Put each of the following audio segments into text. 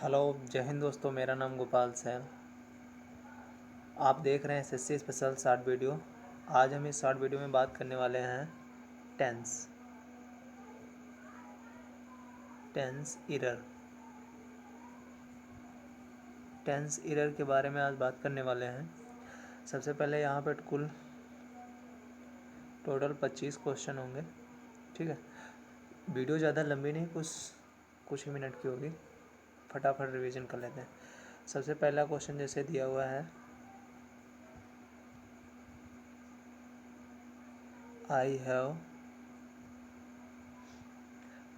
Hello, जय हिंद दोस्तों। मेरा नाम गोपाल सैन। आप देख रहे हैं एसएससी स्पेशल शॉर्ट वीडियो। आज हम इस शॉर्ट वीडियो में बात करने वाले हैं टेंस एरर। टेंस एरर के बारे में आज बात करने वाले हैं। सबसे पहले यहाँ पर कुल टोटल 25 क्वेश्चन होंगे। ठीक है, वीडियो ज़्यादा लंबी नहीं, कुछ ही मिनट की होगी। फटाफट रिवीजन कर लेते हैं। सबसे पहला क्वेश्चन जैसे दिया हुआ है,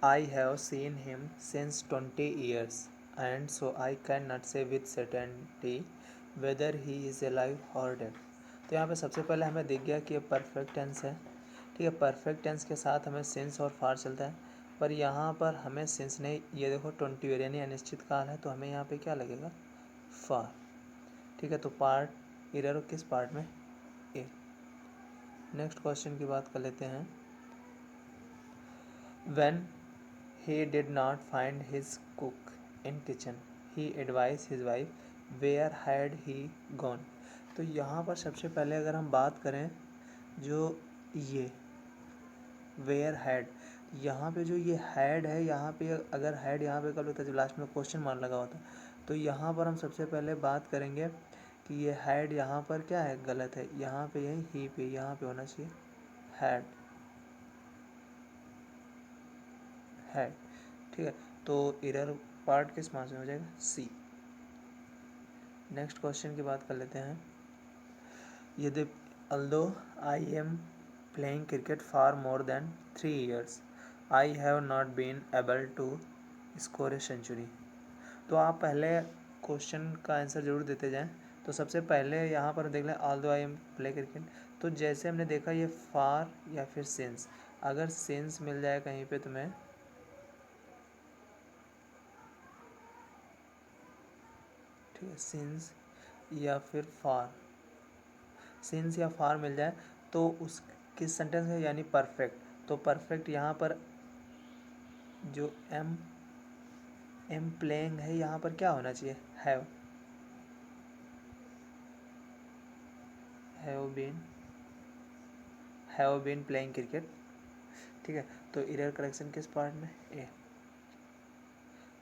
I have seen him since 20 years, and so I cannot say with certainty whether he is alive or dead। तो यहाँ पे सबसे पहले हमें दिख गया कि ये परफेक्ट टेंस है। ठीक है, परफेक्ट टेंस के साथ हमें सिंस और फार चलता है, पर यहाँ पर हमें सिंस नहीं, ये देखो 20 ईयर यानी अनिश्चित काल है, तो हमें यहाँ पे क्या लगेगा, फार। ठीक है, तो पार्ट एरर किस पार्ट में, ए। नेक्स्ट क्वेश्चन की बात कर लेते हैं। When he did not find his cook in kitchen, he advised his wife, where had he gone। तो यहाँ पर सबसे पहले अगर हम बात करें, जो ये वेयर हैड, यहाँ पे जो ये हैड है, यहाँ पे अगर हैड यहाँ पे कर होता तो लास्ट में क्वेश्चन मार्क लगा होता। तो यहाँ पर हम सबसे पहले बात करेंगे कि ये हैड यहाँ पर क्या है, गलत है। यहाँ पे यही ही पे यहाँ पे होना चाहिए हैड। ठीक है, तो एरर पार्ट किस मार्क्स में हो जाएगा, सी। नेक्स्ट क्वेश्चन की बात कर लेते हैं। यदि although I am playing cricket for more than 3 years, I have not been able to score a century. तो आप पहले क्वेश्चन का आंसर जरूर देते जाएं। तो सबसे पहले यहाँ पर देख लें, although I M play cricket. तो जैसे हमने देखा ये फार या फिर सिंस, अगर सिंस मिल जाए कहीं पे तुम्हें, ठीक है, सिंस या फिर फार, सिंस या फार मिल जाए तो उस किस सेंटेंस है, यानी परफेक्ट। तो परफेक्ट यहाँ पर जो एम प्लेइंग है, यहाँ पर क्या होना चाहिए, हैव बीन प्लेइंग क्रिकेट। ठीक है, तो एरर करेक्शन किस पार्ट में, ए।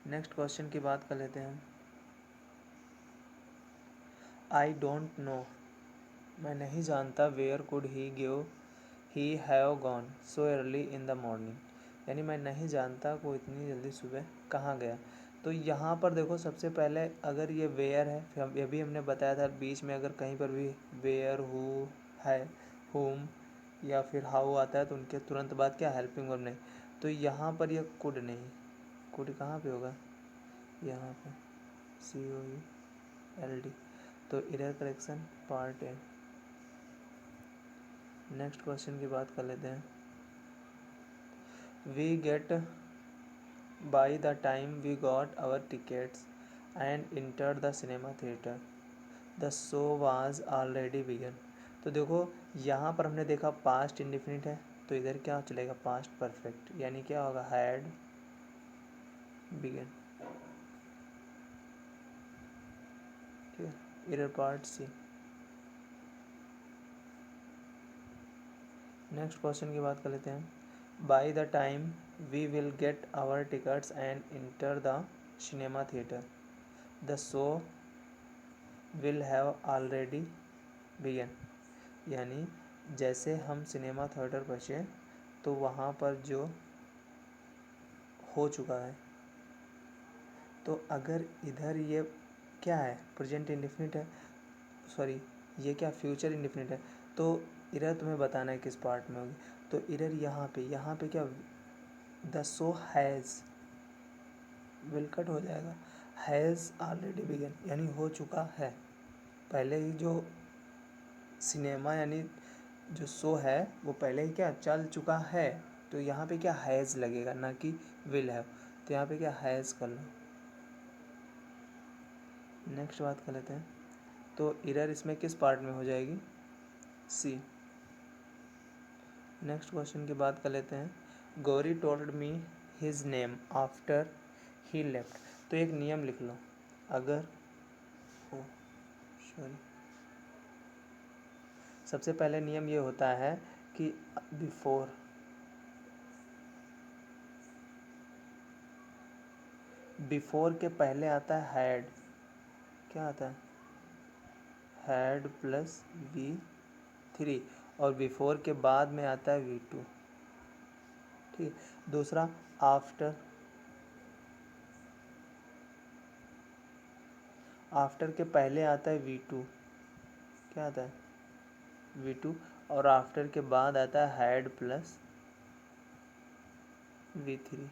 नेक्स्ट क्वेश्चन की बात कर लेते हैं हम। आई डोंट नो, मैं नहीं जानता, where could he have gone so early in the morning. यानी मैं नहीं जानता वो इतनी जल्दी सुबह कहाँ गया। तो यहाँ पर देखो, सबसे पहले अगर ये वेयर है, फिर ये भी हमने बताया था बीच में, अगर कहीं पर भी वेयर, हु है, हुम या फिर हाउ आता है तो उनके तुरंत बाद क्या, हेल्पिंग वर्ब नहीं। तो यहाँ पर ये कुड नहीं, कुड कहाँ पे होगा, यहाँ पे COULD। तो error correction part A. Next question की बात कर लेते हैं। We get by the time we got our tickets and enter the cinema theatre, the show was already begin. तो देखो यहाँ पर हमने देखा पास्ट इंडिफिनिट है, तो इधर क्या चलेगा, पास्ट परफेक्ट, यानी क्या होगा, हैड बिगन। ठीक है, error part C. Next question की बात कर लेते हैं। By the time we will get our tickets and enter the cinema theatre, the show will have already begun. यानी जैसे हम सिनेमा थिएटर पहुँचे तो वहाँ पर जो हो चुका है, तो अगर इधर ये क्या है, प्रेजेंट इंडिफिनिट है, सॉरी ये क्या, फ्यूचर इंडिफिनिट है। तो इधर तुम्हें बताना है किस पार्ट में होगी। तो इधर यहाँ पे क्या, the show has, will cut हो जाएगा, हैज़ ऑलरेडी बिगन, यानी हो चुका है। पहले ही जो सिनेमा यानी जो शो है वो पहले ही क्या चल चुका है, तो यहाँ पे क्या हैज़ लगेगा, ना कि विल हैव। तो यहाँ पे क्या हैज़ कर लो। नेक्स्ट बात कर लेते हैं। तो एरर इसमें किस पार्ट में हो जाएगी, सी। नेक्स्ट क्वेश्चन की बात कर लेते हैं। Gauri told me his name after he left. तो एक नियम लिख लो, अगर ओ सॉरी सबसे पहले नियम ये होता है कि बिफोर के पहले आता है हैड, क्या आता है, हैड प्लस V3, और बिफोर के बाद में आता है V2, ठीक है। दूसरा आफ्टर के पहले आता है V2, क्या आता है V2, और आफ्टर के बाद आता है हैड प्लस V3,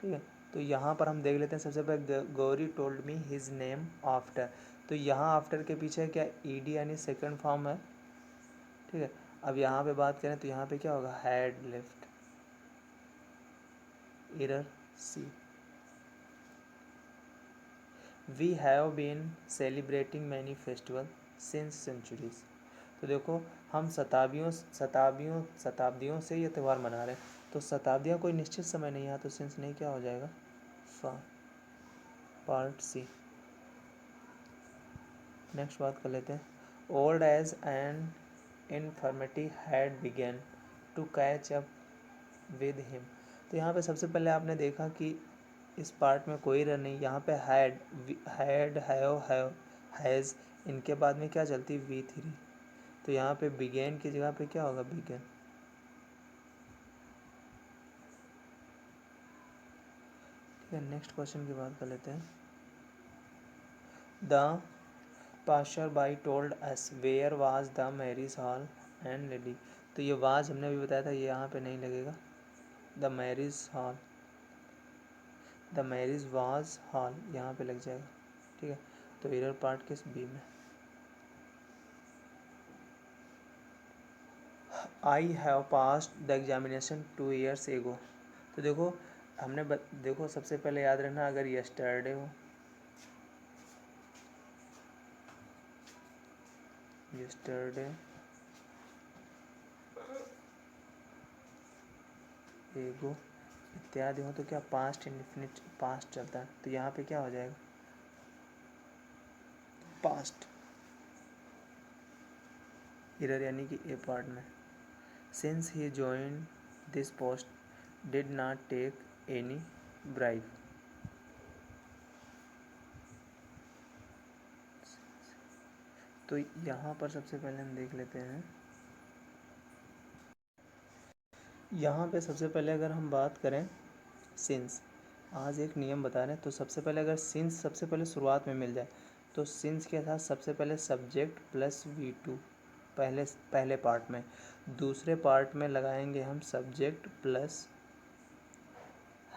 ठीक है। तो यहाँ पर हम देख लेते हैं, सबसे पहले Gauri told me his name after, तो यहाँ आफ्टर के पीछे क्या ईडी यानी सेकंड फॉर्म है, ठीक है। अब यहाँ पे बात करें तो यहाँ पे क्या होगा, had left, error C. We have been celebrating many festival since centuries, तो देखो हम शताब्दियों से ये त्यौहार मना रहे हैं, तो शताब्दियाँ कोई निश्चित समय नहीं है, तो सिंस नहीं क्या हो जाएगा, पार्ट सी। नेक्स्ट बात कर लेते हैं, old age and infirmity had begun to catch up with him, तो यहाँ पे सबसे पहले आपने देखा कि इस पार्ट में कोई रन नहीं, यहाँ पे हैड हैव हैज़, इनके बाद में क्या चलती है V3, तो यहाँ पे बिगेन की जगह पे क्या होगा, बिगेन, ठीक है। नेक्स्ट क्वेश्चन की बात कर लेते हैं, the passer by told us where was the marriage hall and lady, तो ये वाज हमने अभी बताया था, ये यहाँ पे नहीं लगेगा, the marriage hall, the marriage was hall यहाँ पे लग जाएगा, ठीक है। तो एरर पार्ट किस बी में, I have passed the examination 2 years एगो, तो देखो हमने देखो सबसे पहले याद रखना, अगर यस्टरडे हो, यस्टरडे एगो इत्यादि हो तो क्या पास्ट इंडेफिनिट पास्ट चलता है, तो यहाँ पे क्या हो जाएगा, पास्ट, एरर यानी कि ए पार्ट में, since he joined this post did not take any bribe, तो यहाँ पर सबसे पहले हम देख लेते हैं, यहाँ पे सबसे पहले अगर हम बात करें सिंस, आज एक नियम बता रहे हैं, तो सबसे पहले अगर सिंस सबसे पहले शुरुआत में मिल जाए, तो सिंस के साथ सबसे पहले सब्जेक्ट प्लस V2 पहले पार्ट में, दूसरे पार्ट में लगाएंगे हम सब्जेक्ट प्लस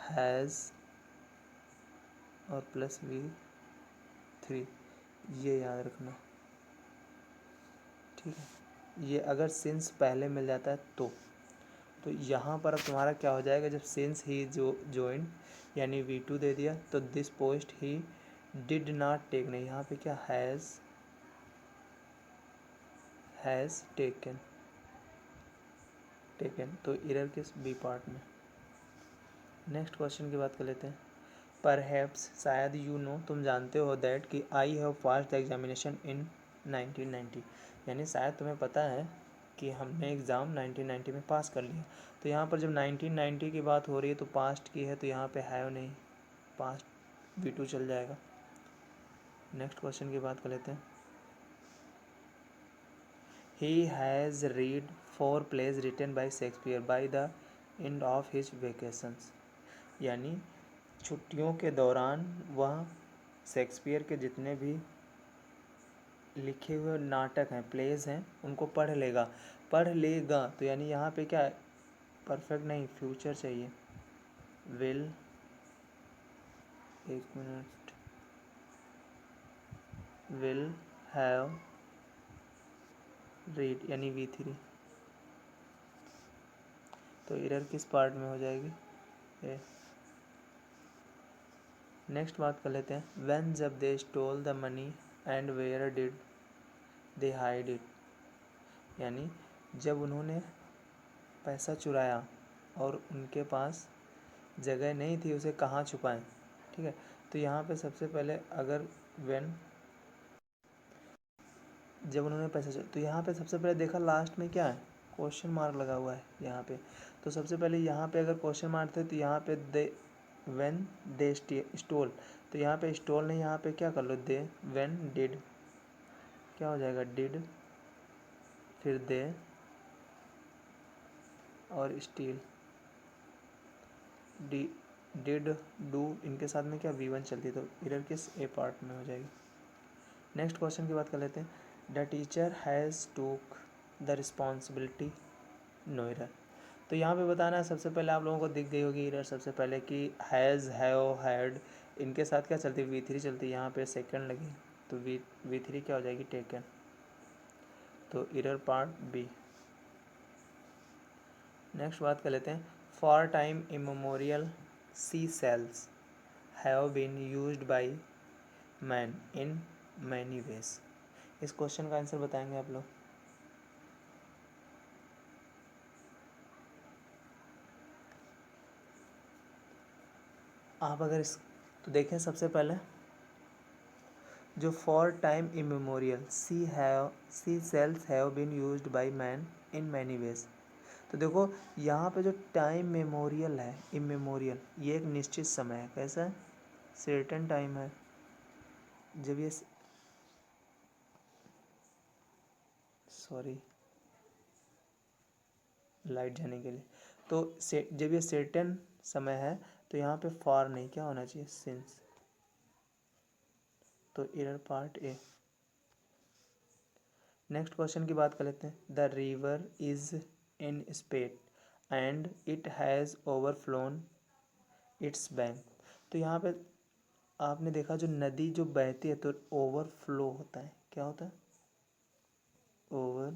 हैज़ और प्लस V3, ये याद रखना, ठीक है। ये अगर सिंस पहले मिल जाता है तो यहाँ पर अब तुम्हारा क्या हो जाएगा, जब सिंस ही जॉइन यानी V2 दे दिया, तो this post he did not take, नहीं यहाँ पे क्या हैज़ टेकन, तो एरर किस बी पार्ट में। नेक्स्ट क्वेश्चन की बात कर लेते हैं, परहैप्स शायद यू नो, तुम जानते हो दैट कि I have passed the examination in 1990, यानी शायद तुम्हें पता है कि हमने एग्ज़ाम 1990 में पास कर लिया, तो यहाँ पर जब 1990 की बात हो रही है तो पास्ट की है, तो यहाँ पे हैव नहीं, पास्ट V2 चल जाएगा। नेक्स्ट क्वेश्चन की बात कर लेते हैं, he has read 4 plays written by Shakespeare by the end of his vacations, यानी छुट्टियों के दौरान वह शेक्सपियर के जितने भी लिखे हुए नाटक हैं, प्लेज हैं, उनको पढ़ लेगा, तो यानी यहाँ पे क्या परफेक्ट नहीं, फ्यूचर चाहिए, विल, एक मिनट, विल हैव रीड यानी V3, तो एरर किस पार्ट में हो जाएगी, ए। नेक्स्ट बात कर लेते हैं, व्हेन जब they stole the money and where did they hide it, यानी जब उन्होंने पैसा चुराया और उनके पास जगह नहीं थी उसे कहाँ छुपाएं, ठीक है, तो यहाँ पे सबसे पहले अगर व्हेन, जब उन्होंने पैसा, तो यहाँ पे सबसे पहले देखा लास्ट में क्या है, क्वेश्चन मार्क लगा हुआ है यहाँ पे। तो सबसे पहले यहाँ पे अगर क्वेश्चन मार्क थे तो यहाँ पे दे व्हेन दे स्टोल, तो यहाँ पे स्टोल नहीं, यहाँ पे क्या कर लो दे, व्हेन डिड, क्या हो जाएगा डिड, फिर दे और स्टील, डी डिड डू, इनके साथ में क्या V1 चलती है, तो इरर किस ए पार्ट में हो जाएगी। नेक्स्ट क्वेश्चन की बात कर लेते हैं। The teacher has took the responsibility, no error. तो यहाँ पे बताना है, सबसे पहले आप लोगों को दिख गई होगी इरर सबसे पहले कि हैज़, हैव, हैड, इनके साथ क्या चलती है, V3 चलती है, यहाँ पे सेकंड लगी तो V3 क्या हो जाएगी, टेकन। तो इरर पार्ट बी। नेक्स्ट बात कर लेते हैं। For time immemorial sea shells have been used by man in many ways. इस क्वेश्चन का आंसर बताएंगे आप लोग। आप अगर इस, तो देखें सबसे पहले जो for time immemorial sea shells have been used by man in many ways, तो देखो यहाँ पे जो टाइम मेमोरियल है, इमेमोरियल, ये एक निश्चित समय है, कैसा है, सर्टेन टाइम है। जब ये, सॉरी लाइट जाने के लिए, तो जब ये सर्टेन समय है तो यहाँ पे फॉर नहीं, क्या होना चाहिए, सिंस। तो error part A. Next question की बात कर लेते हैं। The river is in spate and it has overflown its bank. तो यहाँ पे आपने देखा जो नदी जो बहती है तो ओवरफ्लो होता है, क्या होता है, ओवरफ्लो,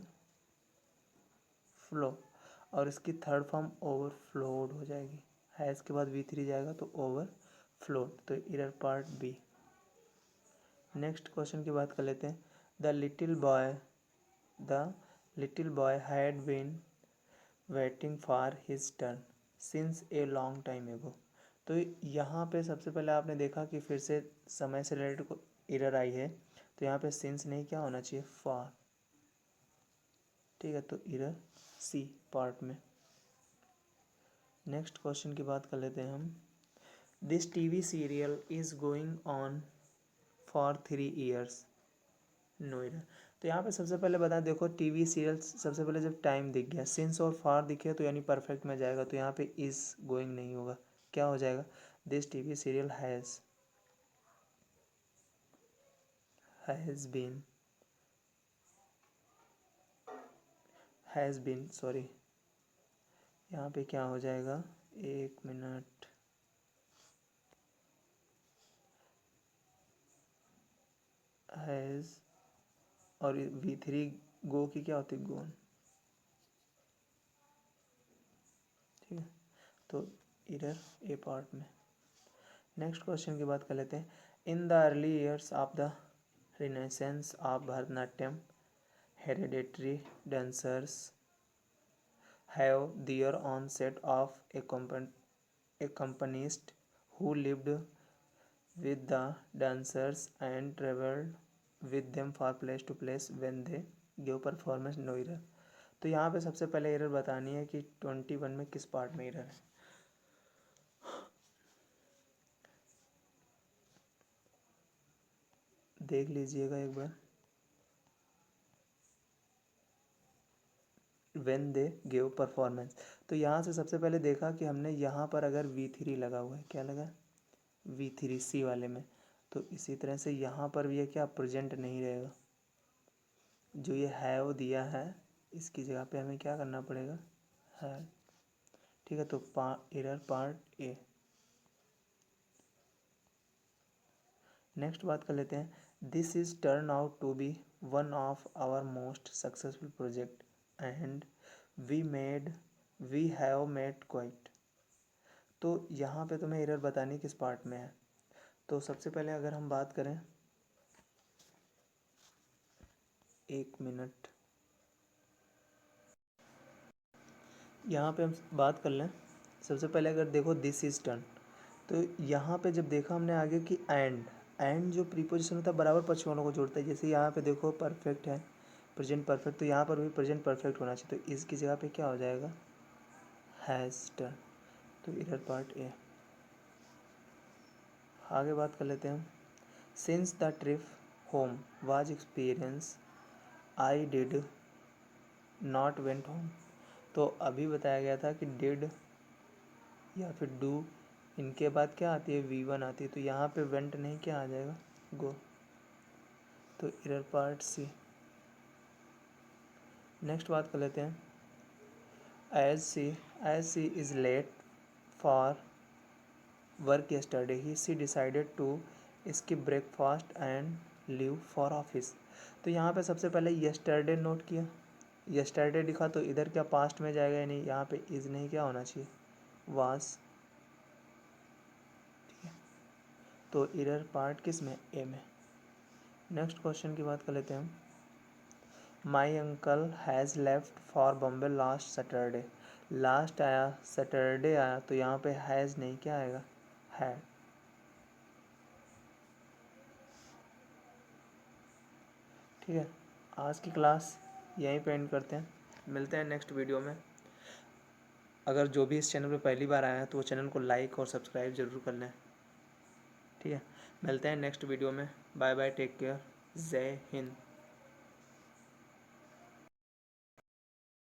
और इसकी थर्ड फॉर्म ओवरफ्लोड हो जाएगी, हैज़ के बाद V3 जाएगा तो ओवरफ्लोड, तो error part B. Next question की बात कर लेते हैं। The little boy had been waiting for his turn since a long time ago. तो यहाँ पे सबसे पहले आपने देखा कि फिर से समय से रिलेटेड को एरर आई है, तो यहाँ पे सिंस नहीं, क्या होना चाहिए, फॉर। ठीक है, तो एरर सी पार्ट में। नेक्स्ट क्वेश्चन की बात कर लेते हैं हम। This TV serial is going on for 3 years, no error. तो यहाँ पे सबसे पहले बता, देखो टीवी सीरियल सबसे पहले जब टाइम दिख गया, सिंस और फार दिखे तो यानी परफेक्ट में जाएगा, तो यहाँ पे इज गोइंग नहीं होगा, क्या हो जाएगा, this TV serial has been sorry, यहाँ पे क्या हो जाएगा, एक मिनट, हैज़ और V3 गो की क्या होती है, गोन। ठीक है, तो इधर ए पार्ट में। नेक्स्ट क्वेश्चन की बात कर लेते हैं। In the early years of the renaissance of Bharatanatyam hereditary dancers have their own set of accompanists who lived with the dancers and traveled with them from place to place when they give performance, no error। तो यहाँ पे सबसे पहले error बतानी है कि 21 में किस पार्ट में एरर है। देख लीजिएगा एक बार। व्हेन दे गिव परफॉर्मेंस, तो यहाँ से सबसे पहले देखा कि हमने यहाँ पर अगर V3 लगा हुआ है, क्या लगा, V3 सी वाले में, तो इसी तरह से यहाँ पर भी ये क्या प्रेजेंट नहीं रहेगा, जो ये हैव दिया है इसकी जगह पे हमें क्या करना पड़ेगा, है। ठीक है, तो एरर पार्ट ए। नेक्स्ट बात कर लेते हैं। This is turn out to be one of our most successful project and we have made quite. तो यहाँ पे तुम्हें एरर बतानी किस पार्ट में है। तो सबसे पहले अगर हम बात करें, एक मिनट, यहाँ पे हम बात कर लें। सबसे पहले अगर देखो दिस इज टर्न, तो यहाँ पे जब देखा हमने आगे कि एंड जो प्रीपोजिशन होता है बराबर पक्ष वालों को जोड़ता है। जैसे यहाँ पे देखो परफेक्ट है, प्रेजेंट परफेक्ट, तो यहाँ पर भी प्रेजेंट परफेक्ट होना चाहिए। तो इसकी जगह पे क्या हो जाएगा, हैज़ डन। तो इधर पार्ट ए। आगे बात कर लेते हैं। Since the trip home was experience I did not went home. तो अभी बताया गया था कि डिड या फिर डू, इनके बाद क्या आती है, V1 आती है। तो यहाँ पे वेंट नहीं, क्या आ जाएगा, गो। तो इरर पार्ट सी। नेक्स्ट बात कर लेते हैं। As she is late for work yesterday he she decided to skip breakfast and leave for office. तो यहाँ पे सबसे पहले यस्टरडे नोट किया, यस्टरडे लिखा, तो इधर क्या पास्ट में जाएगा या नहीं, यहाँ पे इज़ नहीं, क्या होना चाहिए, वाज। ठीक है, तो इरर पार्ट किस में, ए में। नेक्स्ट क्वेश्चन की बात कर लेते हैं हम। My uncle has left for Bombay last Saturday. Last आया, सैटरडे आया, तो यहाँ पे हैज़ नहीं, क्या आएगा, है। ठीक है, आज की क्लास यहीं पे एंड करते हैं। मिलते हैं नेक्स्ट वीडियो में। अगर जो भी इस चैनल पे पहली बार आया है तो वो चैनल को लाइक और सब्सक्राइब ज़रूर कर लें। ठीक है, मिलते हैं नेक्स्ट वीडियो में। बाय बाय, टेक केयर, जय हिंद।